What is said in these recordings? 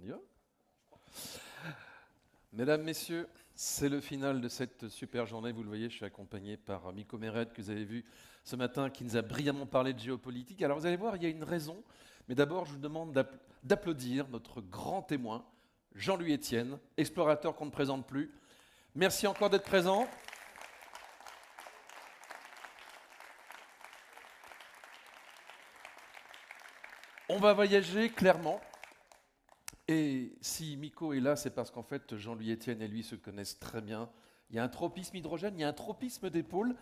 On y va? Mesdames, Messieurs, c'est le final de cette super journée. Vous le voyez, je suis accompagné par Miko Meret, que vous avez vu ce matin, qui nous a brillamment parlé de géopolitique. Alors vous allez voir, il y a une raison. Mais d'abord, je vous demande d'applaudir notre grand témoin, Jean-Louis Etienne, explorateur qu'on ne présente plus. Merci encore d'être présent. On va voyager clairement. Et si Miko est là, c'est parce qu'en fait, Jean-Louis Etienne et lui se connaissent très bien. Il y a un tropisme hydrogène, il y a un tropisme d'épaule.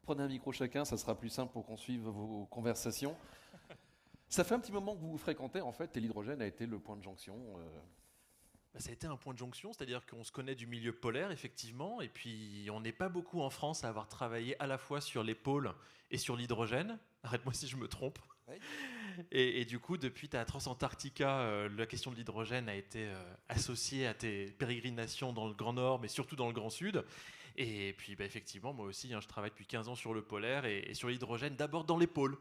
Prenez un micro chacun, ça sera plus simple pour qu'on suive vos conversations. Ça fait un petit moment que vous vous fréquentez, en fait, et l'hydrogène a été le point de jonction. Ça a été un point de jonction, c'est-à-dire qu'on se connaît du milieu polaire, effectivement, et puis on n'est pas beaucoup en France à avoir travaillé à la fois sur les pôles et sur l'hydrogène. Arrête-moi si je me trompe. Oui. Et du coup, depuis ta Transantarctica, la question de l'hydrogène a été associée à tes pérégrinations dans le Grand Nord, mais surtout dans le Grand Sud. Et puis, effectivement, moi aussi, je travaille depuis 15 ans sur le polaire et sur l'hydrogène, d'abord dans les pôles.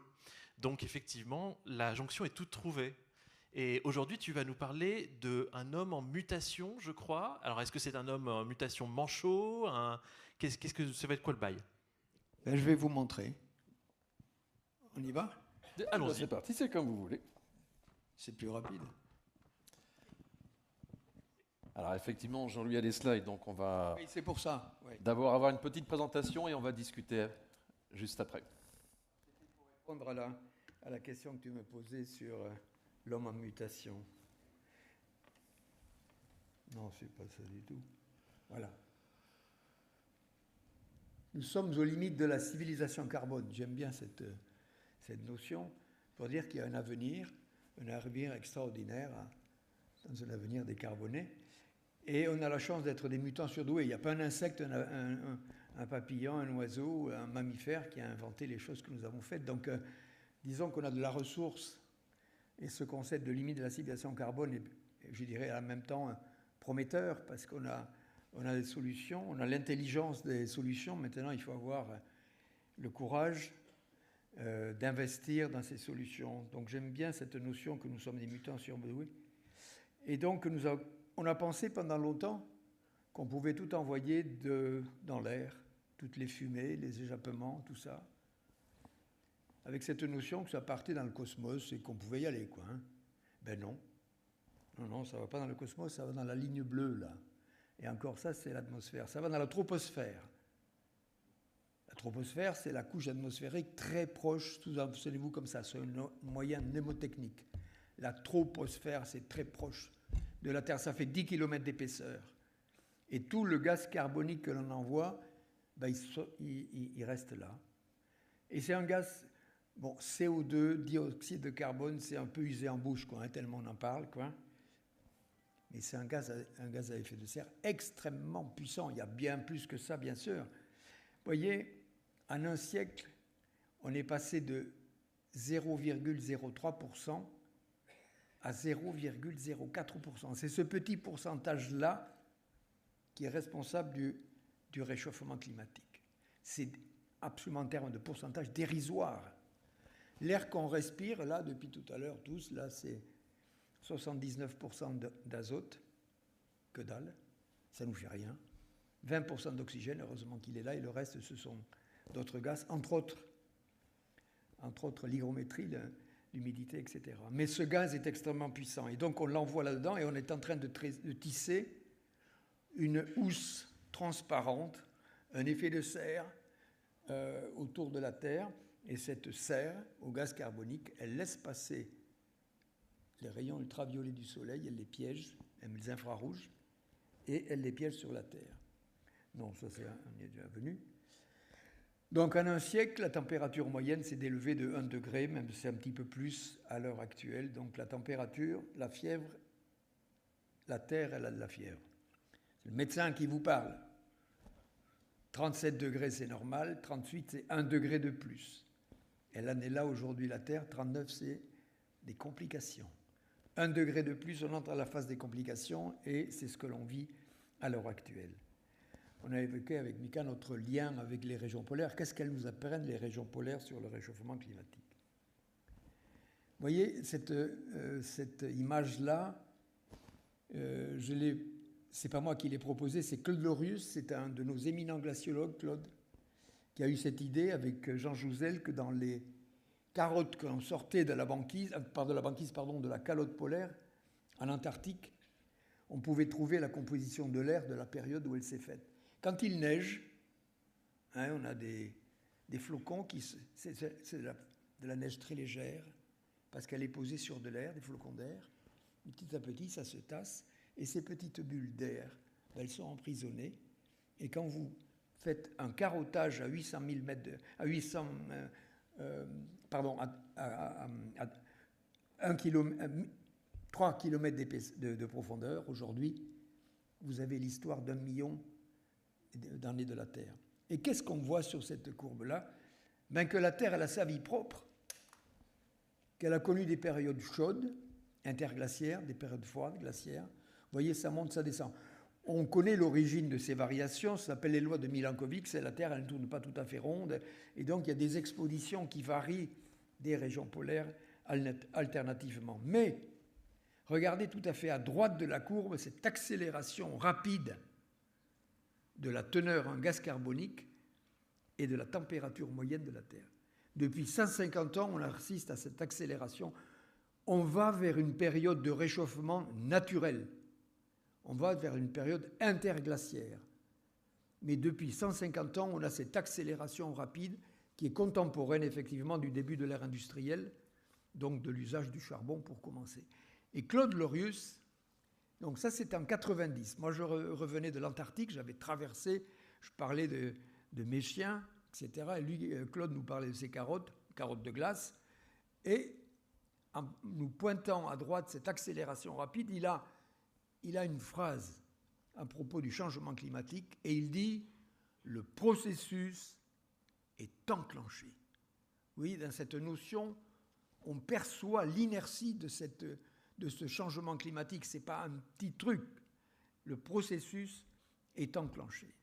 Donc, effectivement, la jonction est toute trouvée. Et aujourd'hui, tu vas nous parler d'un homme en mutation, je crois. Alors, est-ce que c'est un homme en mutation manchot Qu'est-ce que ça va être quoi le bail? Je vais vous montrer. On y va? Allons-y. C'est parti, c'est comme vous voulez. C'est plus rapide. Alors effectivement, Jean-Louis a des slides, donc on va... Oui, c'est pour ça. Oui. D'abord avoir une petite présentation et on va discuter juste après. Pour répondre à la question que tu me posais sur l'homme en mutation. Non, c'est pas ça du tout. Voilà. Nous sommes aux limites de la civilisation carbone. J'aime bien cette notion pour dire qu'il y a un avenir extraordinaire dans un avenir décarboné. Et on a la chance d'être des mutants surdoués. Il n'y a pas un insecte, un papillon, un oiseau, un mammifère qui a inventé les choses que nous avons faites. Donc, disons qu'on a de la ressource. Et ce concept de limite de la civilisation carbone est, je dirais, en même temps prometteur parce qu'on a des solutions, on a l'intelligence des solutions. Maintenant, il faut avoir le courage d'investir dans ces solutions. Donc j'aime bien cette notion que nous sommes des mutants surdoués. Et donc on a pensé pendant longtemps qu'on pouvait tout envoyer dans l'air, toutes les fumées, les échappements, tout ça, avec cette notion que ça partait dans le cosmos et qu'on pouvait y aller, quoi. Hein. Ben non. Non, ça ne va pas dans le cosmos, ça va dans la ligne bleue, là. Et encore ça, c'est l'atmosphère. Ça va dans la troposphère. La troposphère, c'est la couche atmosphérique très proche, souvenez-vous comme ça, c'est un moyen mnémotechnique. La troposphère, c'est très proche de la Terre, ça fait 10 km d'épaisseur. Et tout le gaz carbonique que l'on envoie, il reste là. Et c'est un gaz, CO2, dioxyde de carbone, c'est un peu usé en bouche, quoi, hein, tellement on en parle, quoi. Mais c'est un gaz à effet de serre extrêmement puissant. Il y a bien plus que ça, bien sûr. Vous voyez, en un siècle, on est passé de 0,03% à 0,04%. C'est ce petit pourcentage-là qui est responsable du réchauffement climatique. C'est absolument en termes de pourcentage dérisoire. L'air qu'on respire, là, depuis tout à l'heure, tous, là, c'est 79% d'azote, que dalle, ça ne nous fait rien. 20% d'oxygène, heureusement qu'il est là, et le reste, ce sont d'autres gaz, entre autres l'hygrométrie, l'humidité, etc. Mais ce gaz est extrêmement puissant, et donc on l'envoie là-dedans, et on est en train de tisser une housse transparente, un effet de serre autour de la Terre, et cette serre au gaz carbonique, elle laisse passer les rayons ultraviolets du Soleil, elle les piège, les infrarouges, et elle les piège sur la Terre. Non, ça, on y est déjà venu. Donc, en un siècle, la température moyenne s'est élevée de 1 degré, même si c'est un petit peu plus à l'heure actuelle. Donc, la température, la fièvre, la Terre, elle a de la fièvre. C'est le médecin qui vous parle. 37 degrés, c'est normal. 38, c'est 1 degré de plus. Elle en est là aujourd'hui, la Terre. 39, c'est des complications. 1 degré de plus, on entre à la phase des complications et c'est ce que l'on vit à l'heure actuelle. On a évoqué avec Mika notre lien avec les régions polaires. Qu'est-ce qu'elles nous apprennent, les régions polaires, sur le réchauffement climatique? Vous voyez, cette image-là, C'est pas moi qui l'ai proposé, c'est Claude Lorius, c'est un de nos éminents glaciologues, Claude, qui a eu cette idée avec Jean Jouzel que dans les carottes que l'on sortait de la banquise, de la calotte polaire, en Antarctique, on pouvait trouver la composition de l'air de la période où elle s'est faite. Quand il neige, on a des flocons, c'est de la neige très légère, parce qu'elle est posée sur de l'air, des flocons d'air. Petit à petit, ça se tasse, et ces petites bulles d'air, elles sont emprisonnées. Et quand vous faites un carottage à 800 000 mètres, à 3 km de profondeur, aujourd'hui, vous avez l'histoire d'1 million d'années de la Terre. Et qu'est-ce qu'on voit sur cette courbe-là? Que la Terre, elle a sa vie propre, qu'elle a connu des périodes chaudes, interglaciaires, des périodes froides, glaciaires. Vous voyez, ça monte, ça descend. On connaît l'origine de ces variations, ça s'appelle les lois de Milankovitch, c'est la Terre, elle ne tourne pas tout à fait ronde, et donc il y a des expositions qui varient des régions polaires alternativement. Mais, regardez tout à fait à droite de la courbe, cette accélération rapide de la teneur en gaz carbonique et de la température moyenne de la Terre. Depuis 150 ans, on assiste à cette accélération. On va vers une période de réchauffement naturel. On va vers une période interglaciaire. Mais depuis 150 ans, on a cette accélération rapide qui est contemporaine effectivement du début de l'ère industrielle, donc de l'usage du charbon pour commencer. Et Claude Lorius, donc ça c'est en 90. Moi je revenais de l'Antarctique, j'avais traversé, je parlais de mes chiens, etc. Et lui, Claude nous parlait de ses carottes de glace. Et en nous pointant à droite cette accélération rapide, il a une phrase à propos du changement climatique et il dit « le processus est enclenché ». Oui, dans cette notion, on perçoit l'inertie de ce changement climatique. Ce n'est pas un petit truc. Le processus est enclenché.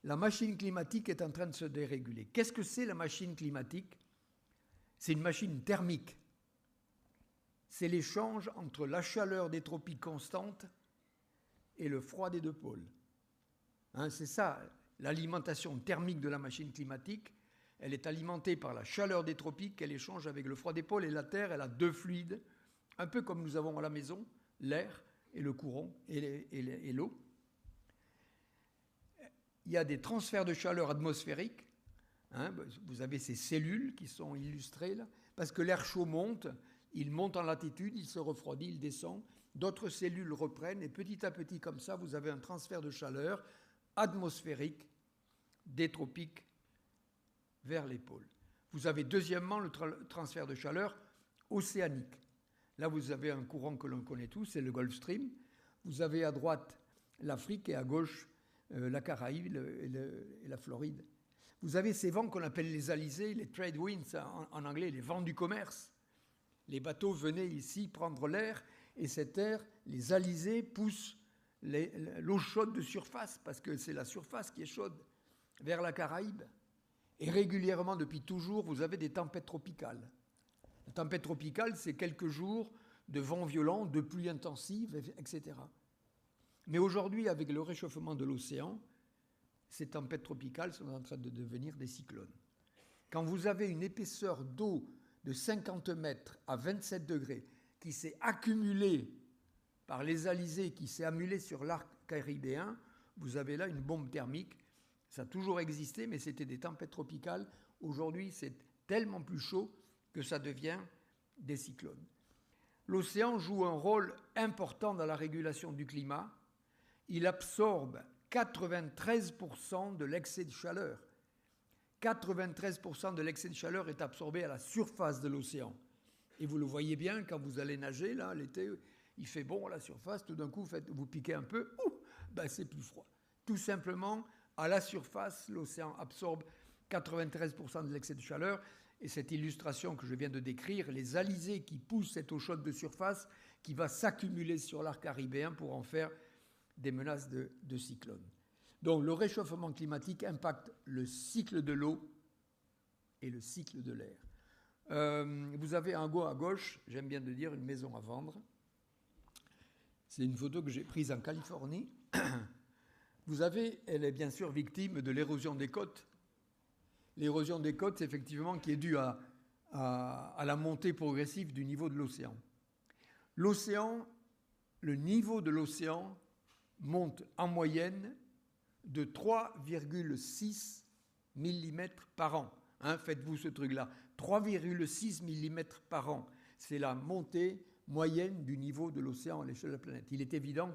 La machine climatique est en train de se déréguler. Qu'est-ce que c'est la machine climatique? C'est une machine thermique. C'est l'échange entre la chaleur des tropiques constante et le froid des deux pôles. C'est ça, l'alimentation thermique de la machine climatique. Elle est alimentée par la chaleur des tropiques qu'elle échange avec le froid des pôles. Et la Terre, elle a deux fluides, un peu comme nous avons à la maison, l'air et le courant et l'eau. Il y a des transferts de chaleur atmosphérique. Vous avez ces cellules qui sont illustrées là, parce que l'air chaud monte, il monte en latitude, il se refroidit, il descend. D'autres cellules reprennent et petit à petit, comme ça, vous avez un transfert de chaleur atmosphérique des tropiques vers les pôles. Vous avez deuxièmement le transfert de chaleur océanique. Là, vous avez un courant que l'on connaît tous, c'est le Gulf Stream. Vous avez à droite l'Afrique et à gauche la Caraïbe et la Floride. Vous avez ces vents qu'on appelle les alizés, les trade winds en anglais, les vents du commerce. Les bateaux venaient ici prendre l'air et cet air, les alizés, poussent l'eau chaude de surface, parce que c'est la surface qui est chaude, vers la Caraïbe. Et régulièrement, depuis toujours, vous avez des tempêtes tropicales. La tempête tropicale, c'est quelques jours de vents violents, de pluies intensives, etc. Mais aujourd'hui, avec le réchauffement de l'océan, ces tempêtes tropicales sont en train de devenir des cyclones. Quand vous avez une épaisseur d'eau de 50 mètres à 27 degrés qui s'est accumulée par les alizés, qui s'est accumulée sur l'arc caribéen, vous avez là une bombe thermique. Ça a toujours existé, mais c'était des tempêtes tropicales. Aujourd'hui, c'est tellement plus chaud que ça devient des cyclones. L'océan joue un rôle important dans la régulation du climat. Il absorbe 93% de l'excès de chaleur. 93% de l'excès de chaleur est absorbé à la surface de l'océan. Et vous le voyez bien quand vous allez nager, là, l'été, il fait bon à la surface, tout d'un coup, vous piquez un peu, c'est plus froid. Tout simplement, à la surface, l'océan absorbe 93% de l'excès de chaleur. Et cette illustration que je viens de décrire, les alizés qui poussent cette eau chaude de surface qui va s'accumuler sur l'arc caribéen pour en faire des menaces de cyclones. Donc le réchauffement climatique impacte le cycle de l'eau et le cycle de l'air. Vous avez en haut à gauche, j'aime bien de dire, une maison à vendre. C'est une photo que j'ai prise en Californie. Vous avez, elle est bien sûr victime de l'érosion des côtes. L'érosion des côtes, c'est effectivement qui est due à la montée progressive du niveau de l'océan. L'océan, le niveau de l'océan monte en moyenne de 3,6 mm par an. Hein, faites-vous ce truc-là. 3,6 mm par an. C'est la montée moyenne du niveau de l'océan à l'échelle de la planète. Il est évident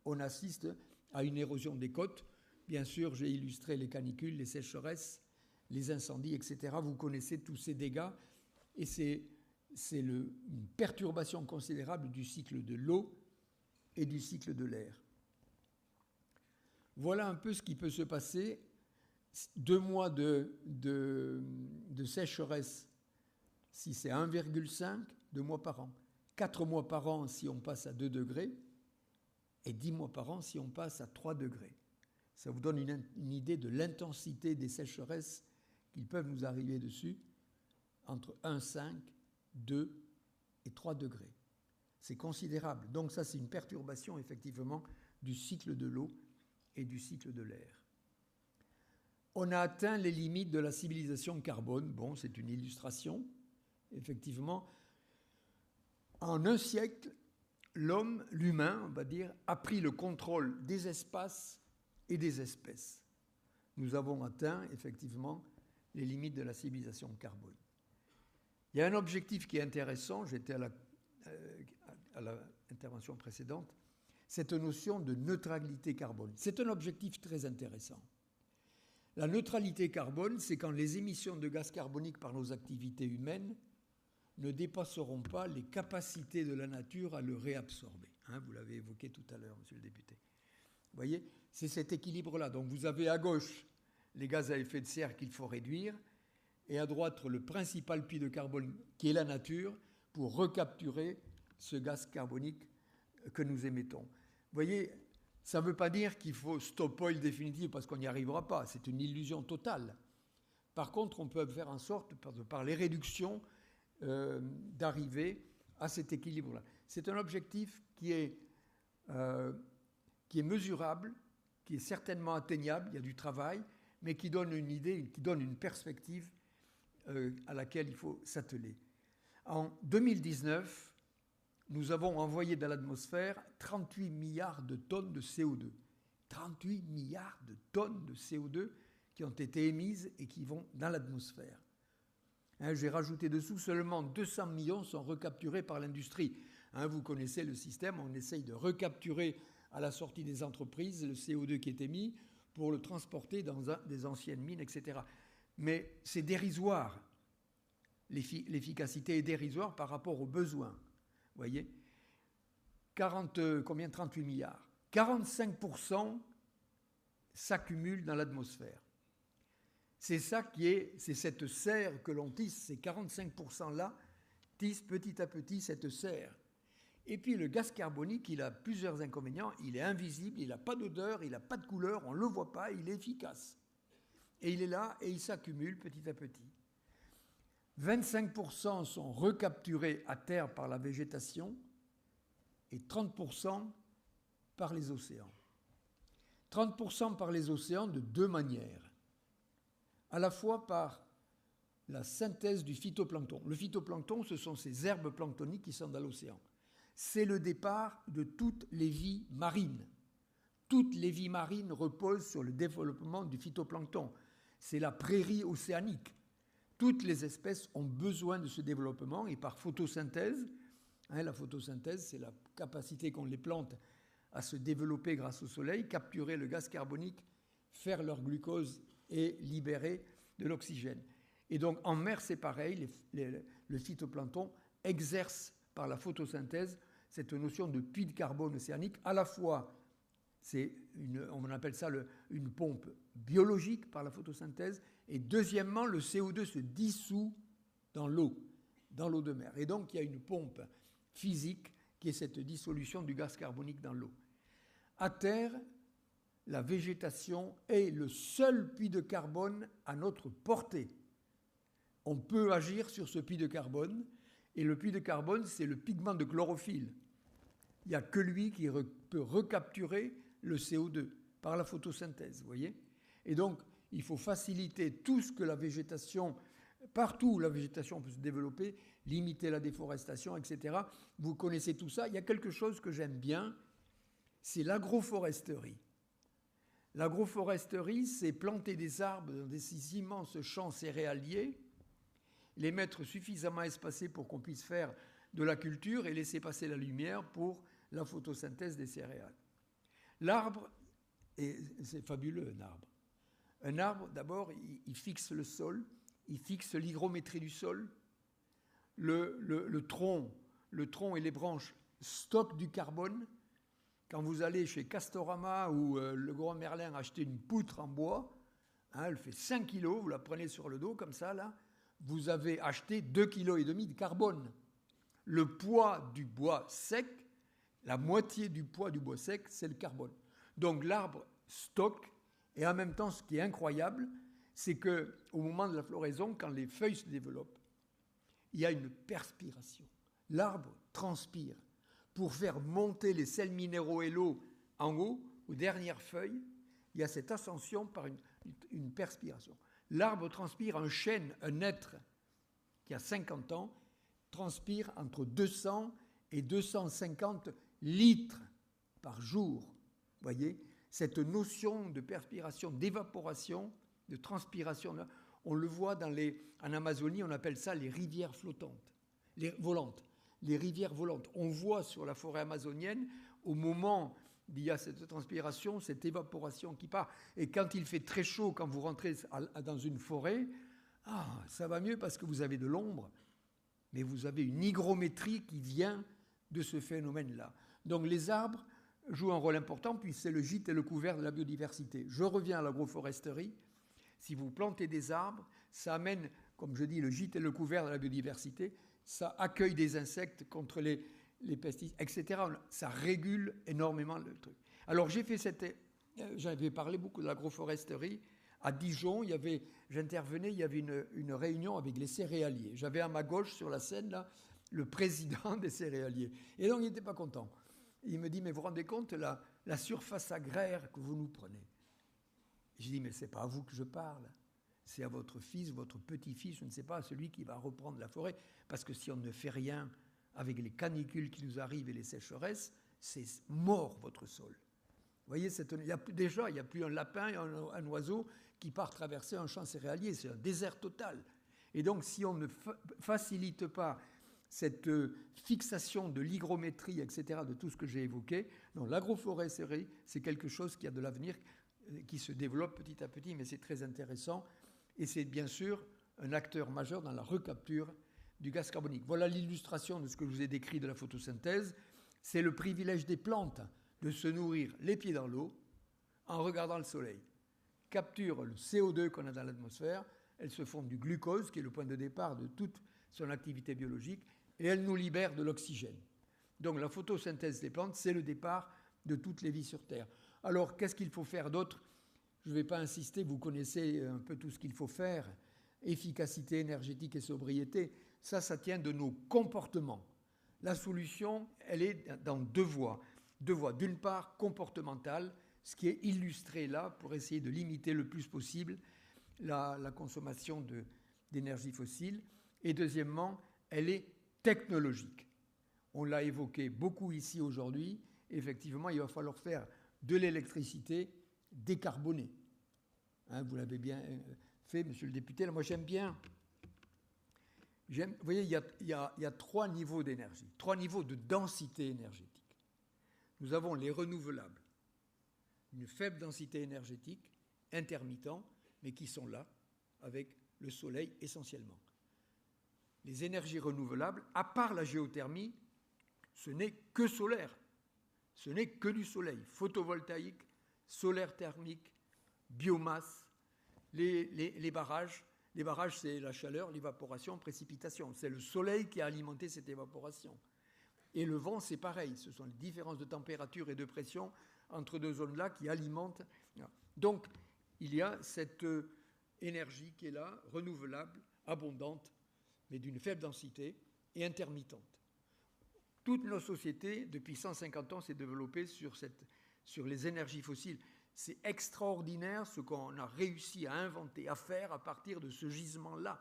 qu'on assiste à une érosion des côtes. Bien sûr, j'ai illustré les canicules, les sécheresses, les incendies, etc. Vous connaissez tous ces dégâts. Et c'est une perturbation considérable du cycle de l'eau et du cycle de l'air. Voilà un peu ce qui peut se passer. 2 mois de sécheresse, si c'est 1,5, 2 mois par an. 4 mois par an si on passe à 2 degrés. Et 10 mois par an si on passe à 3 degrés. Ça vous donne une idée de l'intensité des sécheresses qui peuvent nous arriver dessus entre 1,5, 2 et 3 degrés. C'est considérable. Donc ça, c'est une perturbation, effectivement, du cycle de l'eau et du cycle de l'air. On a atteint les limites de la civilisation carbone. Bon, c'est une illustration. Effectivement, en un siècle, l'humain, on va dire, a pris le contrôle des espaces et des espèces. Nous avons atteint, effectivement, les limites de la civilisation carbone. Il y a un objectif qui est intéressant, j'étais à l'intervention précédente, cette notion de neutralité carbone. C'est un objectif très intéressant. La neutralité carbone, c'est quand les émissions de gaz carbonique par nos activités humaines ne dépasseront pas les capacités de la nature à le réabsorber. Hein, vous l'avez évoqué tout à l'heure, monsieur le député. Vous voyez, c'est cet équilibre-là. Donc vous avez à gauche les gaz à effet de serre qu'il faut réduire, et à droite le principal puits de carbone qui est la nature pour recapturer ce gaz carbonique que nous émettons. Vous voyez, ça ne veut pas dire qu'il faut stop oil définitif parce qu'on n'y arrivera pas, c'est une illusion totale. Par contre, on peut faire en sorte, par les réductions, d'arriver à cet équilibre-là. C'est un objectif qui est mesurable, qui est certainement atteignable, il y a du travail, mais qui donne une idée, qui donne une perspective à laquelle il faut s'atteler. En 2019, nous avons envoyé dans l'atmosphère 38 milliards de tonnes de CO2. 38 milliards de tonnes de CO2 qui ont été émises et qui vont dans l'atmosphère. Hein, j'ai rajouté dessous, seulement 200 millions sont recapturés par l'industrie. Hein, vous connaissez le système, on essaye de recapturer à la sortie des entreprises le CO2 qui est émis pour le transporter dans des anciennes mines, etc. Mais c'est dérisoire. L'efficacité est dérisoire par rapport aux besoins. Vous voyez, 38 milliards. 45% s'accumulent dans l'atmosphère. C'est cette serre que l'on tisse, ces 45%-là tissent petit à petit cette serre. Et puis le gaz carbonique, il a plusieurs inconvénients. Il est invisible, il n'a pas d'odeur, il n'a pas de couleur, on ne le voit pas, il est efficace. Et il est là et il s'accumule petit à petit. 25% sont recapturés à terre par la végétation et 30% par les océans. 30% par les océans de 2 manières. À la fois par la synthèse du phytoplancton. Le phytoplancton, ce sont ces herbes planctoniques qui sont dans l'océan. C'est le départ de toutes les vies marines. Toutes les vies marines reposent sur le développement du phytoplancton. C'est la prairie océanique. Toutes les espèces ont besoin de ce développement et par photosynthèse, hein, la photosynthèse, c'est la capacité qu'ont les plantes à se développer grâce au soleil, capturer le gaz carbonique, faire leur glucose et libérer de l'oxygène. Et donc en mer, c'est pareil, le phytoplancton exerce par la photosynthèse cette notion de puits de carbone océanique. À la fois, on appelle ça une pompe biologique par la photosynthèse, et deuxièmement, le CO2 se dissout dans l'eau de mer. Et donc, il y a une pompe physique qui est cette dissolution du gaz carbonique dans l'eau. À terre, la végétation est le seul puits de carbone à notre portée. On peut agir sur ce puits de carbone, et le puits de carbone, c'est le pigment de chlorophylle. Il n'y a que lui qui peut recapturer le CO2 par la photosynthèse, vous voyez. Et donc, il faut faciliter tout ce que la végétation, partout où la végétation peut se développer, limiter la déforestation, etc. Vous connaissez tout ça. Il y a quelque chose que j'aime bien, c'est l'agroforesterie. L'agroforesterie, c'est planter des arbres dans des immenses champs céréaliers, les mettre suffisamment espacés pour qu'on puisse faire de la culture et laisser passer la lumière pour la photosynthèse des céréales. L'arbre, et c'est fabuleux un arbre. Un arbre, d'abord, il fixe le sol, il fixe l'hygrométrie du sol. Le tronc et les branches stockent du carbone. Quand vous allez chez Castorama ou le Grand Merlin acheter une poutre en bois, elle fait 5 kilos, vous la prenez sur le dos comme ça, là, vous avez acheté 2,5 kg de carbone. Le poids du bois sec, la moitié du poids du bois sec, c'est le carbone. Donc l'arbre stocke, et en même temps, ce qui est incroyable, c'est qu'au moment de la floraison, quand les feuilles se développent, il y a une perspiration. L'arbre transpire. Pour faire monter les sels minéraux et l'eau en haut, aux dernières feuilles, il y a cette ascension par une perspiration. L'arbre transpire, un chêne, un être qui a 50 ans, transpire entre 200 et 250 litres par jour. Vous voyez, cette notion de perspiration, d'évaporation, de transpiration, on le voit en Amazonie, on appelle ça les rivières flottantes, volantes. Les rivières volantes. On voit sur la forêt amazonienne, au moment où il y a cette transpiration, cette évaporation qui part. Et quand il fait très chaud, quand vous rentrez dans une forêt, ça va mieux parce que vous avez de l'ombre, mais vous avez une hygrométrie qui vient de ce phénomène-là. Donc les arbres jouent un rôle important, puis c'est le gîte et le couvert de la biodiversité. Je reviens à l'agroforesterie. Si vous plantez des arbres, ça amène, comme je dis, le gîte et le couvert de la biodiversité. Ça accueille des insectes contre les pesticides, etc. Ça régule énormément le truc. Alors j'avais parlé beaucoup de l'agroforesterie. À Dijon, j'intervenais, il y avait une réunion avec les céréaliers. J'avais à ma gauche, sur la scène, là, le président des céréaliers. Et donc, il n'était pas content. Il me dit, mais vous vous rendez compte, la surface agraire que vous nous prenez. Je dis, mais ce n'est pas à vous que je parle. C'est à votre fils, votre petit-fils, je ne sais pas, celui qui va reprendre la forêt. Parce que si on ne fait rien avec les canicules qui nous arrivent et les sécheresses, c'est mort, votre sol. Vous voyez, il n'y a plus un lapin, un oiseau qui part traverser un champ céréalier. C'est un désert total. Et donc, si on ne facilite pas cette fixation de l'hygrométrie, etc., de tout ce que j'ai évoqué, l'agroforesterie, c'est quelque chose qui a de l'avenir, qui se développe petit à petit, mais c'est très intéressant. Et c'est bien sûr un acteur majeur dans la recapture du gaz carbonique. Voilà l'illustration de ce que je vous ai décrit de la photosynthèse. C'est le privilège des plantes de se nourrir les pieds dans l'eau en regardant le soleil. Capture le CO2 qu'on a dans l'atmosphère, elles se font du glucose, qui est le point de départ de toute son activité biologique, et elles nous libèrent de l'oxygène. Donc la photosynthèse des plantes, c'est le départ de toutes les vies sur Terre. Alors, qu'est-ce qu'il faut faire d'autre ? Je ne vais pas insister, vous connaissez un peu tout ce qu'il faut faire. Efficacité énergétique et sobriété, ça tient de nos comportements. La solution, elle est dans deux voies. D'une part, comportementale, ce qui est illustré là pour essayer de limiter le plus possible la consommation d'énergie fossile. Et deuxièmement, elle est technologique. On l'a évoqué beaucoup ici aujourd'hui. Effectivement, il va falloir faire de l'électricité décarbonée. Vous l'avez bien fait, monsieur le député. Là, moi, j'aime bien. Vous voyez, il y a 3 niveaux d'énergie, 3 niveaux de densité énergétique. Nous avons les renouvelables, une faible densité énergétique, intermittents, mais qui sont là, avec le soleil essentiellement. Les énergies renouvelables, à part la géothermie, ce n'est que solaire. Ce n'est que du soleil, photovoltaïque, solaire thermique, biomasse, les barrages. Les barrages, c'est la chaleur, l'évaporation, précipitation. C'est le soleil qui a alimenté cette évaporation. Et le vent, c'est pareil. Ce sont les différences de température et de pression entre deux zones-là qui alimentent. Donc, il y a cette énergie qui est là, renouvelable, abondante, mais d'une faible densité et intermittente. Toutes nos sociétés, depuis 150 ans, s'est développées sur les énergies fossiles. C'est extraordinaire ce qu'on a réussi à inventer, à faire à partir de ce gisement-là.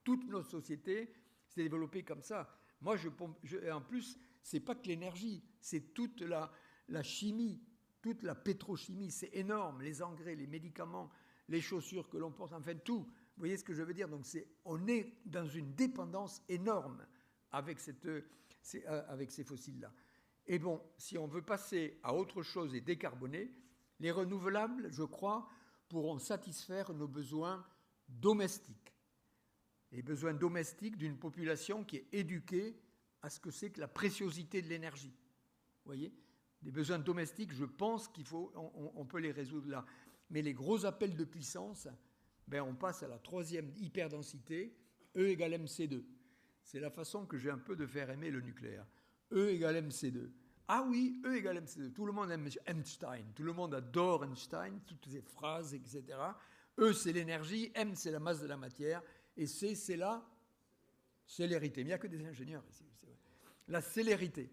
Toutes nos sociétés s'est développées comme ça. Moi, en plus, c'est pas que l'énergie, c'est toute la chimie, toute la pétrochimie. C'est énorme, les engrais, les médicaments, les chaussures que l'on porte, enfin tout. Vous voyez ce que je veux dire? Donc on est dans une dépendance énorme avec ces fossiles-là. Et bon, si on veut passer à autre chose et décarboner, les renouvelables, je crois, pourront satisfaire nos besoins domestiques. Les besoins domestiques d'une population qui est éduquée à ce que c'est que la préciosité de l'énergie. Vous voyez? Les besoins domestiques, je pense on peut les résoudre là. Mais les gros appels de puissance, on passe à la troisième hyperdensité, E égale MC2. C'est la façon que j'ai un peu de faire aimer le nucléaire. E égale MC2. Ah oui, E égale MC2. Tout le monde aime Einstein. Tout le monde adore Einstein, toutes ces phrases, etc. E, c'est l'énergie. M, c'est la masse de la matière. Et C, c'est la célérité. Mais il n'y a que des ingénieurs ici. La célérité.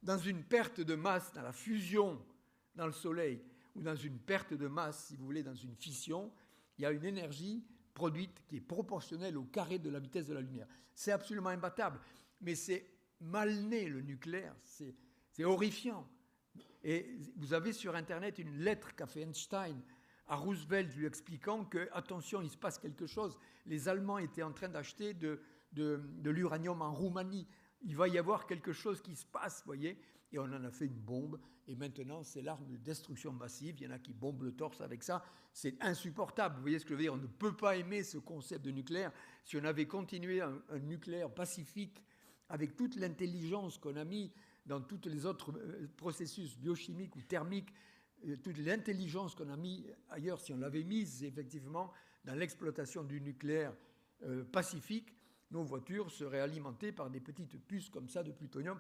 Dans une perte de masse, dans la fusion dans le Soleil, ou dans une perte de masse, si vous voulez, dans une fission, il y a une énergie produite qui est proportionnelle au carré de la vitesse de la lumière. C'est absolument imbattable. Mais c'est mal né, le nucléaire. C'est horrifiant. Et vous avez sur Internet une lettre qu'a fait Einstein à Roosevelt lui expliquant que, attention, il se passe quelque chose. Les Allemands étaient en train d'acheter de l'uranium en Roumanie. Il va y avoir quelque chose qui se passe, vous voyez. Et on en a fait une bombe. Et maintenant, c'est l'arme de destruction massive. Il y en a qui bombent le torse avec ça. C'est insupportable. Vous voyez ce que je veux dire? On ne peut pas aimer ce concept de nucléaire. Si on avait continué un nucléaire pacifique avec toute l'intelligence qu'on a mis dans tous les autres processus biochimiques ou thermiques, toute l'intelligence qu'on a mis ailleurs, si on l'avait mise effectivement dans l'exploitation du nucléaire pacifique, nos voitures seraient alimentées par des petites puces comme ça de plutonium.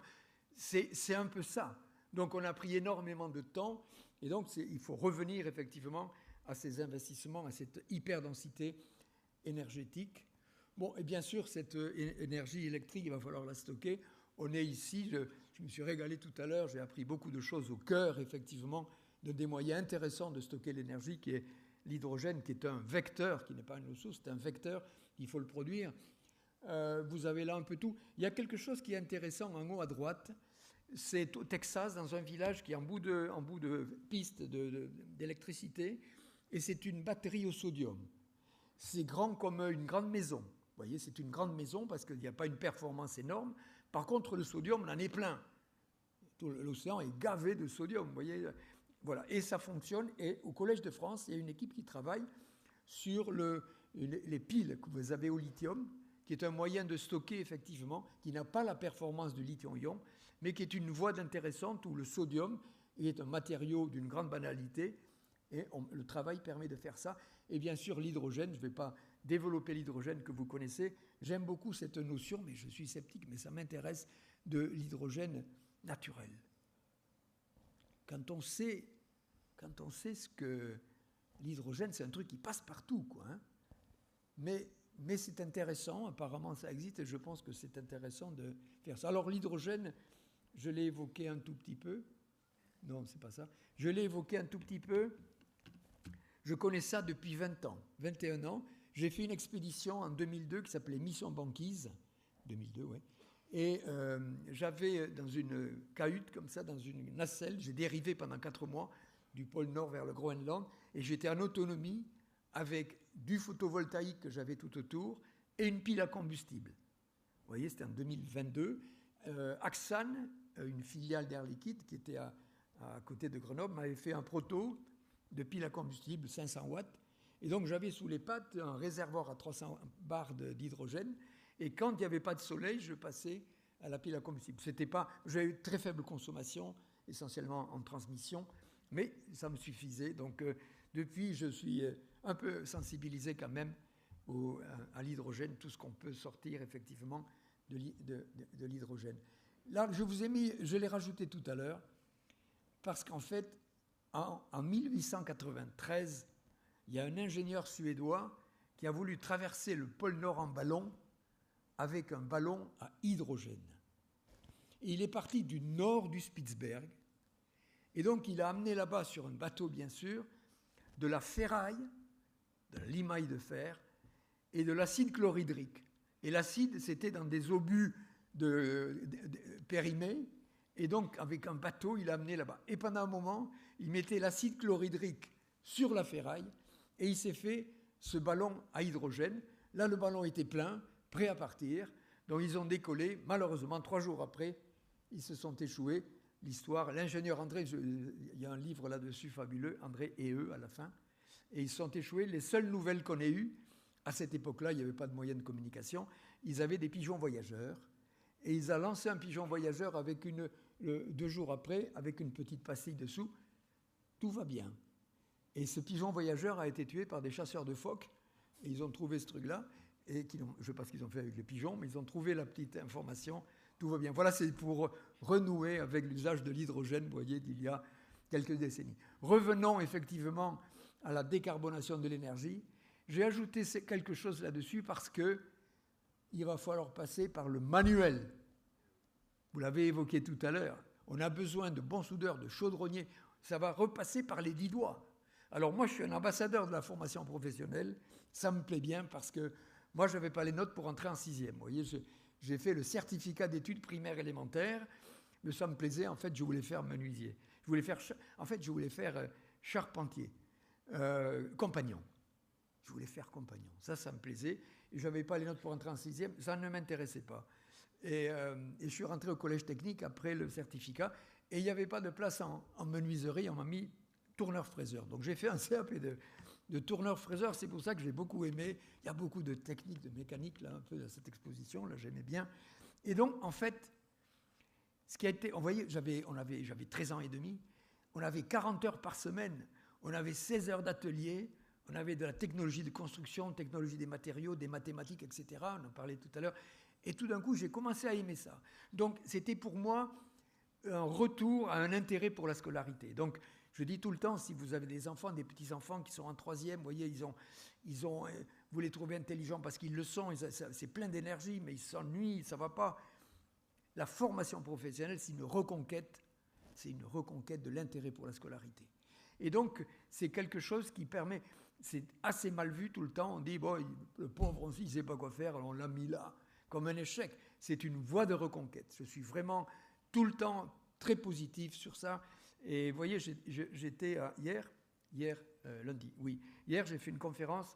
C'est un peu ça. Donc on a pris énormément de temps et donc il faut revenir effectivement à ces investissements, à cette hyperdensité énergétique. Bon, et bien sûr, cette énergie électrique, il va falloir la stocker. On est ici, je me suis régalé tout à l'heure, j'ai appris beaucoup de choses au cœur, effectivement, de des moyens intéressants de stocker l'énergie, qui est l'hydrogène, qui est un vecteur, qui n'est pas une ressource, c'est un vecteur, il faut le produire. Vous avez là un peu tout. Il y a quelque chose qui est intéressant en haut à droite, c'est au Texas, dans un village qui est en bout de piste d'électricité, et c'est une batterie au sodium. C'est grand comme une grande maison. Vous voyez, c'est une grande maison parce qu'il n'y a pas une performance énorme. Par contre, le sodium, on en est plein. L'océan est gavé de sodium, vous voyez. Voilà, et ça fonctionne. Et au Collège de France, il y a une équipe qui travaille sur les piles que vous avez au lithium, qui est un moyen de stocker, effectivement, qui n'a pas la performance du lithium-ion, mais qui est une voie intéressante où le sodium est un matériau d'une grande banalité, et le travail permet de faire ça. Et bien sûr, l'hydrogène, je ne vais pas développer l'hydrogène que vous connaissez. J'aime beaucoup cette notion, mais je suis sceptique, mais ça m'intéresse, de l'hydrogène naturel. Quand on sait ce que l'hydrogène, c'est un truc qui passe partout, quoi. Hein. Mais c'est intéressant, apparemment ça existe, et je pense que c'est intéressant de faire ça. Alors l'hydrogène, je l'ai évoqué un tout petit peu. Non, c'est pas ça. Je l'ai évoqué un tout petit peu. Je connais ça depuis 20 ans, 21 ans. J'ai fait une expédition en 2002 qui s'appelait Mission Banquise. 2002, oui. Et j'avais dans une cahute comme ça, dans une nacelle, j'ai dérivé pendant 4 mois du pôle Nord vers le Groenland, et j'étais en autonomie avec du photovoltaïque que j'avais tout autour et une pile à combustible. Vous voyez, c'était en 2022. Axan, une filiale d'Air Liquide qui était à côté de Grenoble, m'avait fait un proto de pile à combustible, 500 watts. Et donc j'avais sous les pattes un réservoir à 300 bars d'hydrogène. Et quand il n'y avait pas de soleil, je passais à la pile à combustible. J'avais une très faible consommation, essentiellement en transmission, mais ça me suffisait. Donc depuis, je suis un peu sensibilisé quand même à l'hydrogène, tout ce qu'on peut sortir effectivement de l'hydrogène. Là, je l'ai rajouté tout à l'heure, parce qu'en fait, en 1893, il y a un ingénieur suédois qui a voulu traverser le pôle Nord en ballon avec un ballon à hydrogène. Et il est parti du nord du Spitzberg. Et donc, il a amené là-bas, sur un bateau, bien sûr, de la ferraille, de la limaille de fer, et de l'acide chlorhydrique. Et l'acide, c'était dans des obus périmés. Et donc, avec un bateau, il a amené là-bas. Et pendant un moment, il mettait l'acide chlorhydrique sur la ferraille. Et il s'est fait ce ballon à hydrogène. Là, le ballon était plein, prêt à partir. Donc, ils ont décollé. Malheureusement, 3 jours après, ils se sont échoués. L'histoire, l'ingénieur André, il y a un livre là-dessus fabuleux, André et eux à la fin, et ils se sont échoués. Les seules nouvelles qu'on ait eues, à cette époque-là, il n'y avait pas de moyens de communication, ils avaient des pigeons voyageurs, et ils ont lancé un pigeon voyageur avec 2 jours après, avec une petite pastille dessous, tout va bien. Et ce pigeon voyageur a été tué par des chasseurs de phoques, et ils ont trouvé ce truc-là, et je ne sais pas ce qu'ils ont fait avec les pigeons, mais ils ont trouvé la petite information. Tout va bien. Voilà, c'est pour renouer avec l'usage de l'hydrogène, vous voyez, d'il y a quelques décennies. Revenons effectivement à la décarbonation de l'énergie. J'ai ajouté quelque chose là-dessus parce qu'il va falloir passer par le manuel. Vous l'avez évoqué tout à l'heure. On a besoin de bons soudeurs, de chaudronniers. Ça va repasser par les 10 doigts. Alors moi, je suis un ambassadeur de la formation professionnelle. Ça me plaît bien parce que moi, je n'avais pas les notes pour entrer en 6e. Vous voyez, j'ai fait le certificat d'études primaires élémentaires, mais ça me plaisait. En fait, je voulais faire menuisier. Je voulais faire charpentier, compagnon. Je voulais faire compagnon. Ça me plaisait. Et je n'avais pas les notes pour entrer en 6e. Ça ne m'intéressait pas. Et je suis rentré au collège technique après le certificat. Et il n'y avait pas de place en menuiserie. On m'a mis tourneur-fraiseur. Donc, j'ai fait un CAP de tourneur-fraiseur. C'est pour ça que j'ai beaucoup aimé. Il y a beaucoup de techniques, de mécanique, là, un peu dans cette exposition. Là, j'aimais bien. Et donc, en fait, ce qui a été... On voyait, j'avais 13 ans et demi. On avait 40 heures par semaine. On avait 16 heures d'atelier. On avait de la technologie de construction, technologie des matériaux, des mathématiques, etc. On en parlait tout à l'heure. Et tout d'un coup, j'ai commencé à aimer ça. Donc, c'était pour moi un retour à un intérêt pour la scolarité. Donc, je dis tout le temps, si vous avez des enfants, des petits-enfants qui sont en 3e, vous voyez, vous les trouvez intelligents parce qu'ils le sont, c'est plein d'énergie, mais ils s'ennuient, ça ne va pas. La formation professionnelle, c'est une reconquête de l'intérêt pour la scolarité. Et donc, c'est quelque chose qui permet, c'est assez mal vu tout le temps, on dit, bon, le pauvre aussi, il ne sait pas quoi faire, alors on l'a mis là, comme un échec. C'est une voie de reconquête. Je suis vraiment tout le temps très positif sur ça. Et vous voyez, j'étais lundi, oui. Hier, j'ai fait une conférence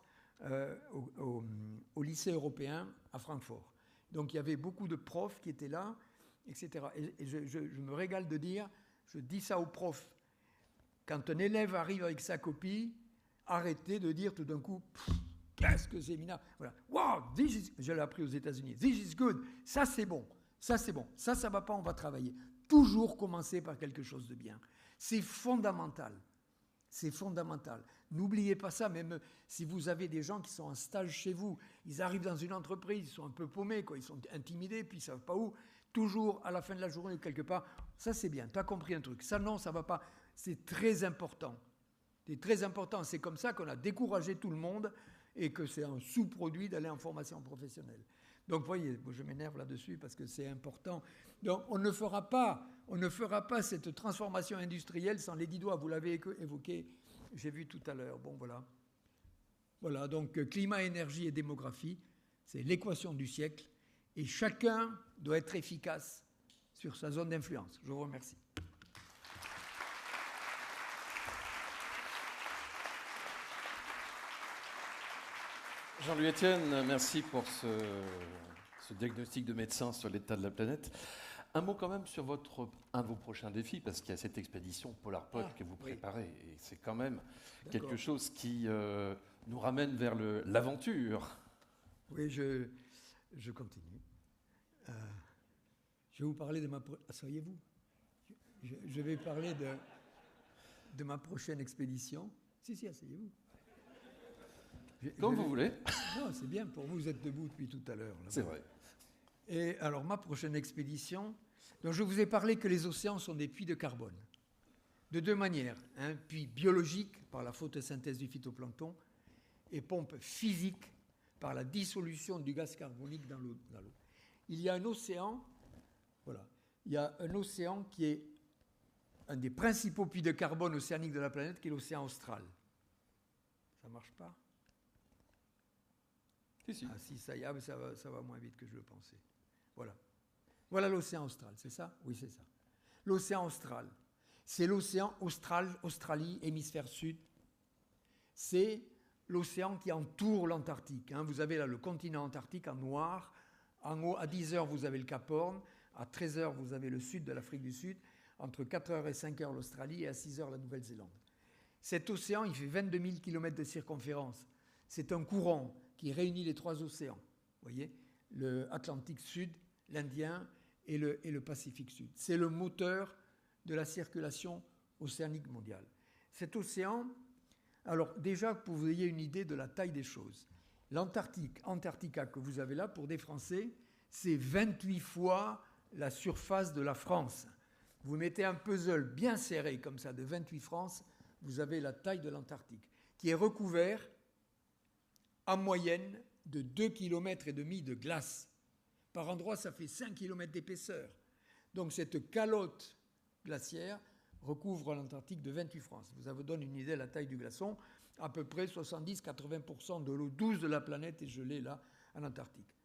au lycée européen à Francfort. Donc, il y avait beaucoup de profs qui étaient là, etc. Et je me régale de dire, je dis ça aux profs, quand un élève arrive avec sa copie, arrêtez de dire tout d'un coup, qu'est-ce que c'est minable. Voilà. Wow, je l'ai appris aux États-Unis. This is good. Ça, c'est bon. Ça, c'est bon. Ça ne va pas, on va travailler. Toujours commencer par quelque chose de bien. C'est fondamental. C'est fondamental. N'oubliez pas ça, même si vous avez des gens qui sont en stage chez vous, ils arrivent dans une entreprise, ils sont un peu paumés, quoi, ils sont intimidés, puis ils ne savent pas où. Toujours, à la fin de la journée, quelque part, ça c'est bien, tu as compris un truc. Ça non, ça ne va pas. C'est très important. C'est très important. C'est comme ça qu'on a découragé tout le monde et que c'est un sous-produit d'aller en formation professionnelle. Donc, vous voyez, je m'énerve là-dessus parce que c'est important. Donc, on ne fera pas cette transformation industrielle sans les 10 doigts. Vous l'avez évoqué, j'ai vu tout à l'heure. Bon, voilà. Voilà, donc climat, énergie et démographie, c'est l'équation du siècle. Et chacun doit être efficace sur sa zone d'influence. Je vous remercie. Jean-Louis Etienne, merci pour ce diagnostic de médecin sur l'état de la planète. Un mot quand même sur un de vos prochains défis, parce qu'il y a cette expédition Polar-Pod que vous préparez. Oui. Et c'est quand même quelque chose qui nous ramène vers l'aventure. Oui, je continue. Je vais vous parler de asseyez-vous. Je vais parler de ma prochaine expédition. Si, asseyez-vous. Comme vous voulez. Non, c'est bien, pour vous êtes debout depuis tout à l'heure. C'est vrai. Et alors, ma prochaine expédition, donc je vous ai parlé que les océans sont des puits de carbone. De 2 manières. Un puits biologique, par la photosynthèse du phytoplancton, et pompe physique, par la dissolution du gaz carbonique dans l'eau. Il y a un océan, voilà. il y a un océan qui est un des principaux puits de carbone océaniques de la planète, qui est l'océan austral. Ça ne marche pas? Si. Ah si, ça y est, mais ça va moins vite que je le pensais. Voilà. Voilà l'océan austral, c'est ça? Oui, c'est ça. L'océan austral, c'est l'océan Australie, hémisphère sud. C'est l'océan qui entoure l'Antarctique. Vous avez là le continent antarctique en noir. En haut, à 10 heures, vous avez le Cap Horn. À 13 heures, vous avez le sud de l'Afrique du Sud. Entre 4 heures et 5 heures, l'Australie. Et à 6 heures, la Nouvelle-Zélande. Cet océan, il fait 22 000 km de circonférence. C'est un courant qui réunit les trois océans. Vous voyez, l'Atlantique Sud, l'Indien et le Pacifique Sud. C'est le moteur de la circulation océanique mondiale. Cet océan, alors déjà pour que vous ayez une idée de la taille des choses, Antarctica que vous avez là, pour des Français, c'est 28 fois la surface de la France. Vous mettez un puzzle bien serré comme ça de 28 France, vous avez la taille de l'Antarctique, qui est recouvert en moyenne de 2,5 km de glace. Par endroit, ça fait 5 km d'épaisseur. Donc cette calotte glaciaire recouvre l'Antarctique de 28 France. Ça vous donne une idée de la taille du glaçon. À peu près 70-80% de l'eau douce de la planète est gelée là, en Antarctique.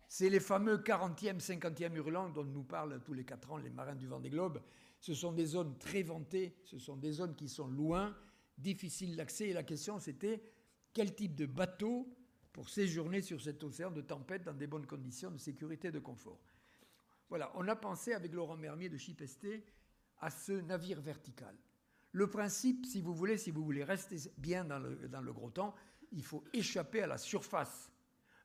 C'est les fameux 40e, 50e hurlants dont nous parlent tous les 4 ans les marins du Vendée Globe. Ce sont des zones très ventées, ce sont des zones qui sont loin, difficiles d'accès. Et la question, c'était quel type de bateau pour séjourner sur cet océan de tempête dans des bonnes conditions de sécurité et de confort. Voilà, on a pensé avec Laurent Mermier de ShipST à ce navire vertical. Le principe, si vous voulez rester bien dans le gros temps, il faut échapper à la surface.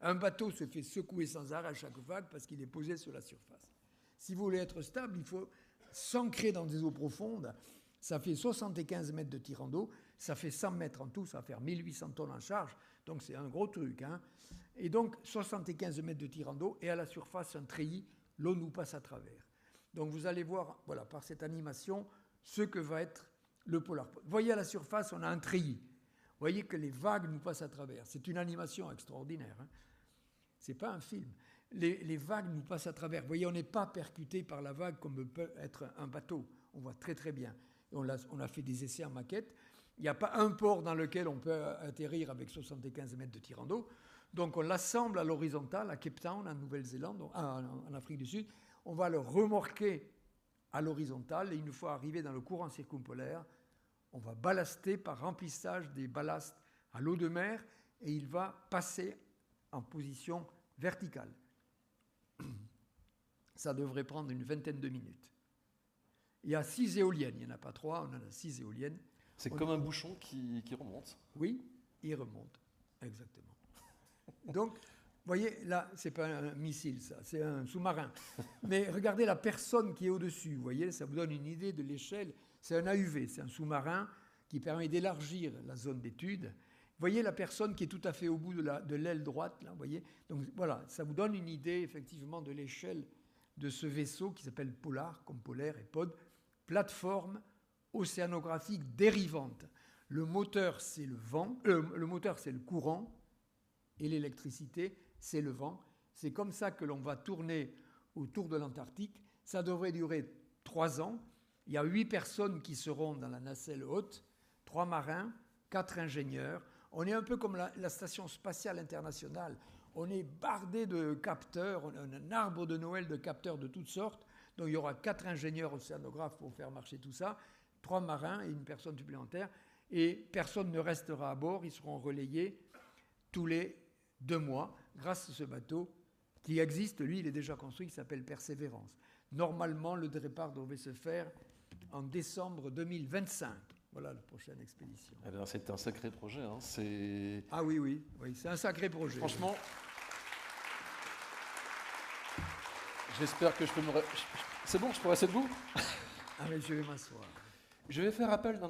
Un bateau se fait secouer sans arrêt à chaque vague parce qu'il est posé sur la surface. Si vous voulez être stable, il faut s'ancrer dans des eaux profondes. Ça fait 75 mètres de tirant d'eau, ça fait 100 mètres en tout, ça va faire 1800 tonnes en charge, donc c'est un gros truc. Et donc 75 mètres de tirant d'eau, et à la surface, un treillis, l'eau nous passe à travers. Donc vous allez voir, voilà, par cette animation, ce que va être le Polar Pod. Vous voyez à la surface, on a un treillis. Vous voyez que les vagues nous passent à travers. C'est une animation extraordinaire. Ce n'est pas un film. Les vagues nous passent à travers. Vous voyez, on n'est pas percuté par la vague comme peut être un bateau. On voit très très bien. On a fait des essais en maquette. Il n'y a pas un port dans lequel on peut atterrir avec 75 mètres de tirant d'eau. Donc on l'assemble à l'horizontale, à Cape Town, en Nouvelle-Zélande, en Afrique du Sud. On va le remorquer à l'horizontale et une fois arrivé dans le courant circumpolaire, on va ballaster par remplissage des ballasts à l'eau de mer et il va passer en position verticale. Ça devrait prendre une vingtaine de minutes. Il y a 6 éoliennes, il n'y en a pas 3, on en a 6 éoliennes. C'est comme un bouchon qui remonte. Oui, il remonte, exactement. Donc, vous voyez, là, ce n'est pas un missile, ça, c'est un sous-marin. Mais regardez la personne qui est au-dessus, vous voyez, ça vous donne une idée de l'échelle. C'est un AUV, c'est un sous-marin qui permet d'élargir la zone d'étude. Vous voyez la personne qui est tout à fait au bout de l'aile droite, là, vous voyez. Donc voilà, ça vous donne une idée, effectivement, de l'échelle de ce vaisseau qui s'appelle Polar, comme polaire et pod, plateforme océanographique dérivante. Le moteur, c'est le vent, le moteur, c'est le courant, et l'électricité, c'est le vent. C'est comme ça que l'on va tourner autour de l'Antarctique. Ça devrait durer 3 ans. Il y a 8 personnes qui seront dans la nacelle haute, 3 marins, 4 ingénieurs. On est un peu comme la Station spatiale internationale. On est bardé de capteurs, on a un arbre de Noël de capteurs de toutes sortes. Donc il y aura 4 ingénieurs océanographes pour faire marcher tout ça, 3 marins et une personne supplémentaire. Et personne ne restera à bord, ils seront relayés tous les 2 mois grâce à ce bateau qui existe. Lui, il est déjà construit, il s'appelle Persévérance. Normalement, le départ devait se faire en décembre 2025. Voilà la prochaine expédition. Eh bien, c'est un sacré projet. Ah oui, c'est un sacré projet. Franchement, j'espère que je peux me... C'est bon, je peux rester debout? Ah mais je vais m'asseoir. Je vais faire appel,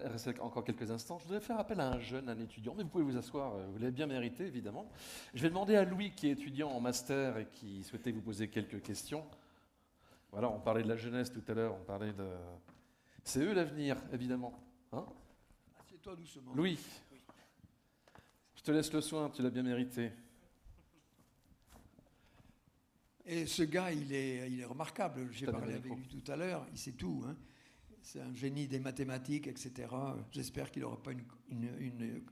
restez encore quelques instants, je voudrais faire appel à un jeune, un étudiant, mais vous pouvez vous asseoir, vous l'avez bien mérité, évidemment. Je vais demander à Louis, qui est étudiant en master et qui souhaitait vous poser quelques questions. Voilà, on parlait de la jeunesse tout à l'heure, on parlait de... C'est eux l'avenir, évidemment. Assieds-toi doucement. Louis, je te laisse le soin, tu l'as bien mérité. Et ce gars, il est remarquable. J'ai T'as parlé donné le avec lui tout à l'heure. Il sait tout. Hein. C'est un génie des mathématiques, etc. J'espère qu'il n'aura pas une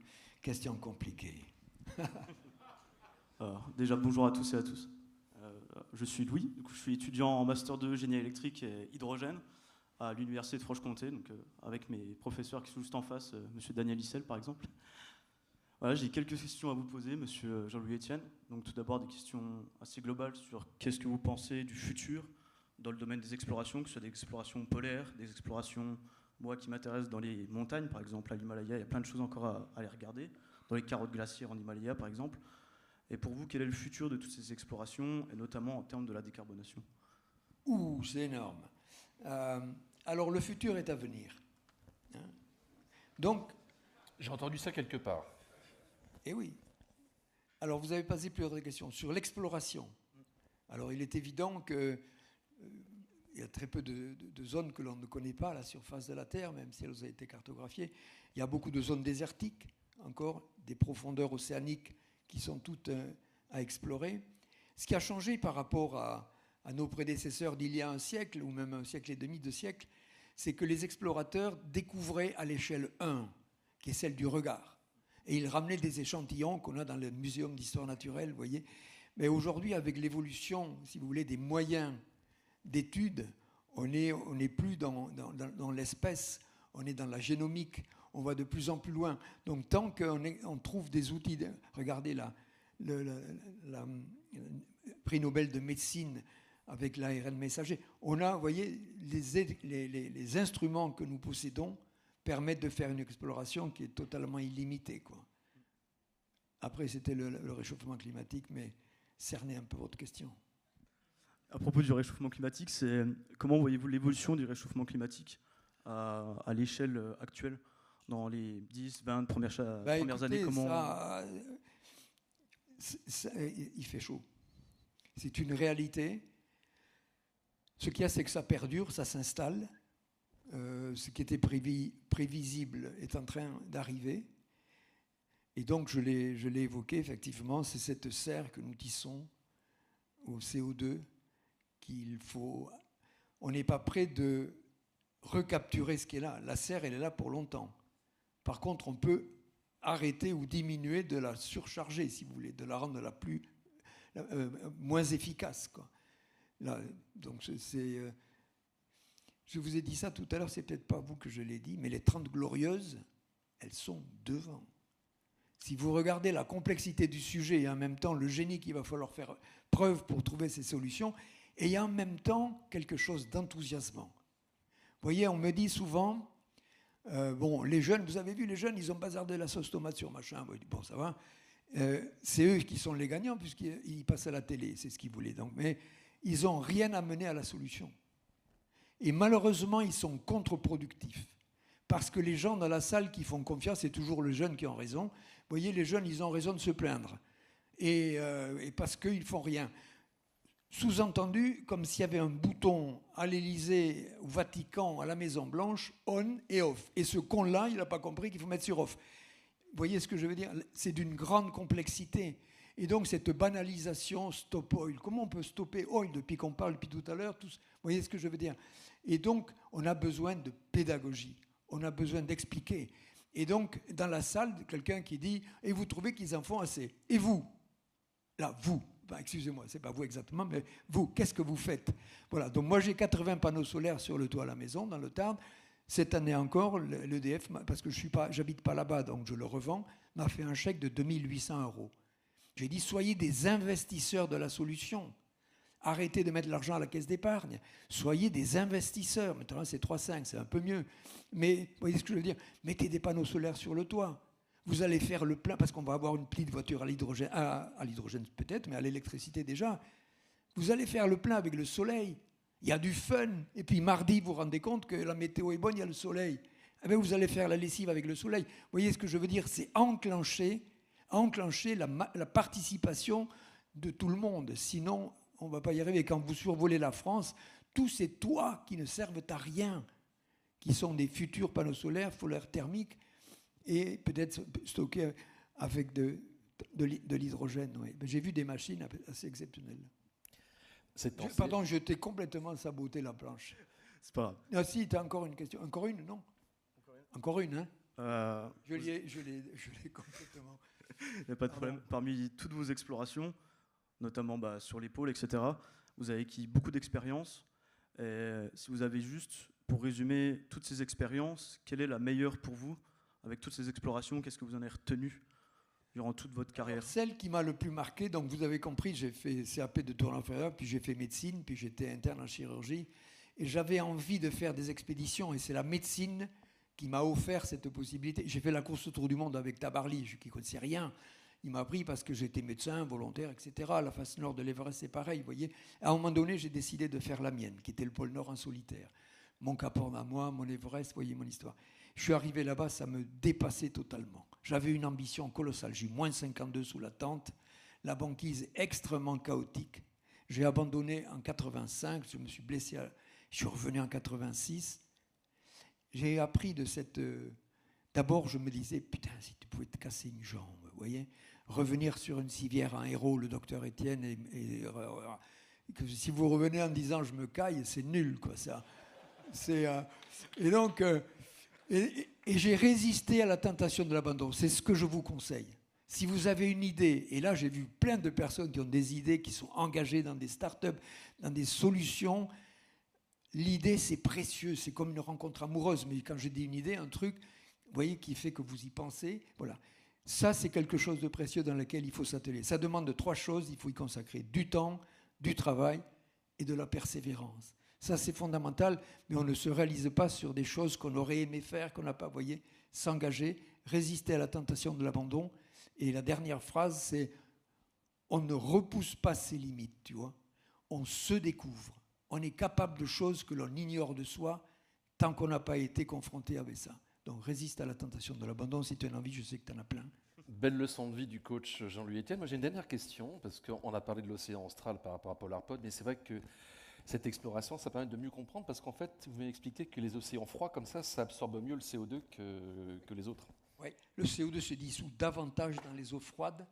question compliquée. Déjà, bonjour à tous et à tous. Je suis Louis, du coup, je suis étudiant en Master 2 Génie électrique et hydrogène à l'Université de Franche-Comté, donc, avec mes professeurs qui sont juste en face, Monsieur Daniel Issel par exemple. Voilà, j'ai quelques questions à vous poser, Monsieur Jean-Louis Etienne. Donc tout d'abord des questions assez globales sur qu'est-ce que vous pensez du futur dans le domaine des explorations, que ce soit des explorations polaires, des explorations, moi qui m'intéresse dans les montagnes, par exemple à l'Himalaya, il y a plein de choses encore à aller regarder, dans les carottes glaciaires en Himalaya par exemple. Et pour vous, quel est le futur de toutes ces explorations, et notamment en termes de la décarbonation? C'est énorme. Alors le futur est à venir. Hein. Donc, J'ai entendu ça quelque part. eh oui. Alors vous avez posé plusieurs questions sur l'exploration. Alors il est évident que il y a très peu de zones que l'on ne connaît pas à la surface de la Terre, même si elles ont été cartographiées. Il y a beaucoup de zones désertiques, encore, des profondeurs océaniques qui sont toutes à explorer. Ce qui a changé par rapport à nos prédécesseurs d'il y a un siècle, ou même un siècle et demi, 2 siècles, c'est que les explorateurs découvraient à l'échelle 1, qui est celle du regard. Et ils ramenaient des échantillons qu'on a dans le Muséum d'histoire naturelle, vous voyez. Mais aujourd'hui, avec l'évolution, si vous voulez, des moyens d'études, on n'est plus dans l'espèce, on est dans la génomique, on va de plus en plus loin. Donc tant qu'on trouve des outils, regardez le prix Nobel de médecine avec l'ARN messager, on a, vous voyez, les instruments que nous possédons permettent de faire une exploration qui est totalement illimitée, quoi. Après, c'était le réchauffement climatique, mais cernez un peu votre question. À propos du réchauffement climatique, c'est comment voyez-vous l'évolution du réchauffement climatique à l'échelle actuelle dans les 10, 20 premières années? Il fait chaud. C'est une réalité. Ce qu'il y a, c'est que ça perdure, ça s'installe. Ce qui était prévisible est en train d'arriver. Et donc, je l'ai évoqué, effectivement, c'est cette serre que nous tissons au CO2 qu'il faut... On n'est pas prêt de recapturer ce qui est là. La serre, elle est là pour longtemps. Par contre, on peut arrêter ou diminuer de la surcharger, si vous voulez, de la rendre moins efficace, quoi. Là, donc, je vous ai dit ça tout à l'heure, c'est peut-être pas vous que je l'ai dit, mais les 30 glorieuses, elles sont devant. Si vous regardez la complexité du sujet et en même temps le génie qu'il va falloir faire preuve pour trouver ces solutions, et en même temps quelque chose d'enthousiasmant. Vous voyez, on me dit souvent, les jeunes, vous avez vu, les jeunes, ils ont bazardé la sauce tomate sur machin. Bon, ça va. C'est eux qui sont les gagnants puisqu'ils passent à la télé, c'est ce qu'ils voulaient. Donc, mais ils n'ont rien amené à la solution. Et malheureusement, ils sont contre-productifs. Parce que les gens dans la salle qui font confiance, c'est toujours le jeune qui a raison. Vous voyez, les jeunes, ils ont raison de se plaindre. Et parce qu'ils ne font rien. Sous-entendu, comme s'il y avait un bouton à l'Élysée, au Vatican, à la Maison-Blanche, on et off. Et ce con-là, il n'a pas compris qu'il faut mettre sur off. Vous voyez ce que je veux dire? C'est d'une grande complexité. Et donc, cette banalisation, stop oil. Comment on peut stopper oil depuis qu'on parle, depuis tout à l'heure? Vous voyez ce que je veux dire? Et donc, on a besoin de pédagogie. On a besoin d'expliquer. Et donc, dans la salle, quelqu'un qui dit « Et vous trouvez qu'ils en font assez? Et vous ?» Là, vous. Excusez-moi, ce n'est pas vous exactement, mais vous, qu'est-ce que vous faites? Voilà, donc moi j'ai 80 panneaux solaires sur le toit de la maison, dans le Tarn. Cette année encore, l'EDF, parce que je n'habite pas là-bas, donc je le revends, m'a fait un chèque de 2 800 €. J'ai dit, soyez des investisseurs de la solution. Arrêtez de mettre l'argent à la caisse d'épargne. Soyez des investisseurs. Maintenant, c'est 3,5, c'est un peu mieux. Mais, vous voyez ce que je veux dire? Mettez des panneaux solaires sur le toit. Vous allez faire le plein, parce qu'on va avoir une petite voiture à l'hydrogène peut-être, mais à l'électricité déjà. Vous allez faire le plein avec le soleil. Il y a du fun. Et puis mardi, vous vous rendez compte que la météo est bonne, il y a le soleil. Eh bien, vous allez faire la lessive avec le soleil. Vous voyez ce que je veux dire? C'est enclencher la participation de tout le monde. Sinon, on ne va pas y arriver. Quand vous survolez la France, tous ces toits qui ne servent à rien, qui sont des futurs panneaux solaires, solaires thermiques, et peut-être stockés avec de l'hydrogène. Oui. J'ai vu des machines assez exceptionnelles. Pardon, je t'ai complètement saboté la planche. C'est pas grave. Ah si, tu as encore une question. Encore une, non? Encore une, hein? Je l'ai complètement... Il n'y a pas de problème. Parmi toutes vos explorations, notamment sur les pôles, etc., vous avez acquis beaucoup d'expérience. Et si vous avez juste, pour résumer toutes ces expériences, quelle est la meilleure pour vous avec toutes ces explorations? Qu'est-ce que vous en avez retenu durant toute votre carrière? Celle qui m'a le plus marqué, donc vous avez compris, j'ai fait CAP de tour inférieur, puis j'ai fait médecine, puis j'étais interne en chirurgie. Et j'avais envie de faire des expéditions, et c'est la médecine qui m'a offert cette possibilité. J'ai fait la course autour du monde avec Tabarly, qui ne connaissait rien. Il m'a pris parce que j'étais médecin, volontaire, etc. La face nord de l'Everest, c'est pareil, vous voyez. À un moment donné, j'ai décidé de faire la mienne, qui était le pôle Nord en solitaire. Mon Cap Horn à moi, mon Everest, vous voyez mon histoire. Je suis arrivé là-bas, ça me dépassait totalement. J'avais une ambition colossale. J'ai eu moins 52 sous la tente. La banquise extrêmement chaotique. J'ai abandonné en 85, je me suis blessé, je suis revenu en 86. J'ai appris de cette... D'abord, je me disais, putain, si tu pouvais te casser une jambe, vous voyez, revenir sur une civière en héros, le docteur Étienne, que si vous revenez en disant je me caille, c'est nul, quoi, ça. Et donc, et j'ai résisté à la tentation de l'abandon. C'est ce que je vous conseille. Si vous avez une idée, et là j'ai vu plein de personnes qui ont des idées, qui sont engagées dans des startups, dans des solutions, l'idée c'est précieux, c'est comme une rencontre amoureuse, mais quand je dis une idée, un truc, vous voyez, qui fait que vous y pensez, voilà. Ça, c'est quelque chose de précieux dans lequel il faut s'atteler. Ça demande 3 choses, il faut y consacrer du temps, du travail et de la persévérance. Ça, c'est fondamental, mais on ne se réalise pas sur des choses qu'on aurait aimé faire, qu'on n'a pas, vous voyez, s'engager, résister à la tentation de l'abandon. Et la dernière phrase, c'est on ne repousse pas ses limites, tu vois. On se découvre. On est capable de choses que l'on ignore de soi tant qu'on n'a pas été confronté avec ça. Donc résiste à la tentation de l'abandon. Si tu as envie, je sais que tu en as plein. Belle leçon de vie du coach Jean-Louis Etienne. Moi, j'ai une dernière question, parce qu'on a parlé de l'océan austral par rapport à Polarpod, mais c'est vrai que cette exploration, ça permet de mieux comprendre, parce qu'en fait, vous m'avez expliqué que les océans froids, comme ça absorbe mieux le CO2 que les autres. Oui, le CO2 se dissout davantage dans les eaux froides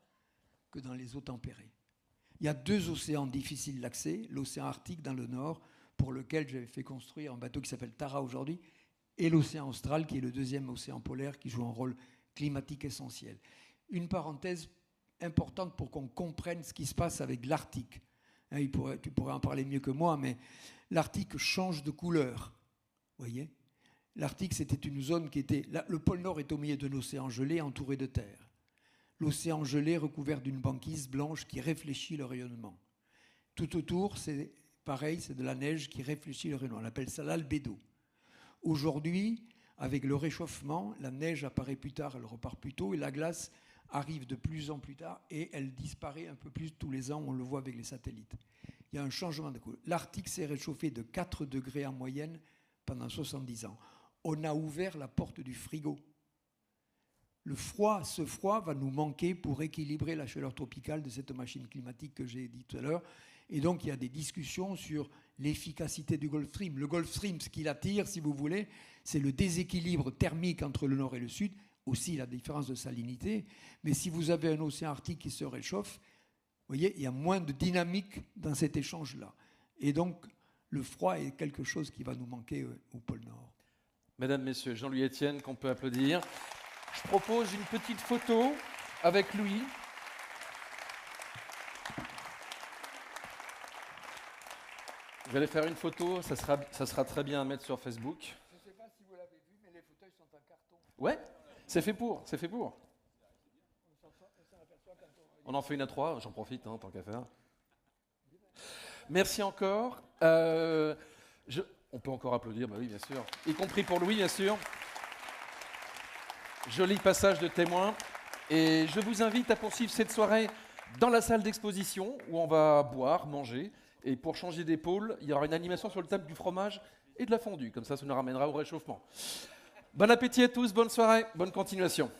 que dans les eaux tempérées. Il y a 2 océans difficiles d'accès, l'océan Arctique dans le nord, pour lequel j'avais fait construire un bateau qui s'appelle Tara aujourd'hui, et l'océan austral, qui est le 2e océan polaire, qui joue un rôle climatique essentiel. Une parenthèse importante pour qu'on comprenne ce qui se passe avec l'Arctique. Tu pourrais en parler mieux que moi, mais l'Arctique change de couleur. Vous voyez ? L'Arctique, c'était une zone qui était... Le pôle Nord est au milieu d'un océan gelé entouré de terre. L'océan gelé recouvert d'une banquise blanche qui réfléchit le rayonnement. Tout autour, c'est pareil, c'est de la neige qui réfléchit le rayonnement. On appelle ça l'albédo. Aujourd'hui, avec le réchauffement, la neige apparaît plus tard, elle repart plus tôt, et la glace arrive de plus en plus tard, et elle disparaît un peu plus tous les ans, on le voit avec les satellites. Il y a un changement de couleur. L'Arctique s'est réchauffé de 4 degrés en moyenne pendant 70 ans. On a ouvert la porte du frigo. Ce froid va nous manquer pour équilibrer la chaleur tropicale de cette machine climatique que j'ai dit tout à l'heure. Et donc, il y a des discussions sur l'efficacité du Gulf Stream. Le Gulf Stream, ce qu'il attire, si vous voulez, c'est le déséquilibre thermique entre le nord et le sud, aussi la différence de salinité. Mais si vous avez un océan Arctique qui se réchauffe, vous voyez, il y a moins de dynamique dans cet échange-là. Et donc, le froid est quelque chose qui va nous manquer au pôle Nord. Mesdames, Messieurs, Jean-Louis Etienne, qu'on peut applaudir. Je propose une petite photo avec Louis. Vous allez faire une photo, ça sera très bien à mettre sur Facebook. Je ne sais pas si vous l'avez vu, mais les fauteuils sont en carton. Ouais, c'est fait pour. On en fait une à 3, j'en profite, tant qu'à faire. Merci encore. On peut encore applaudir, bah oui, bien sûr. Y compris pour Louis, bien sûr. Joli passage de témoin. Et je vous invite à poursuivre cette soirée dans la salle d'exposition où on va boire, manger. Et pour changer d'épaule, il y aura une animation sur le thème du fromage et de la fondue. Comme ça nous ramènera au réchauffement. Bon appétit à tous, bonne soirée, bonne continuation.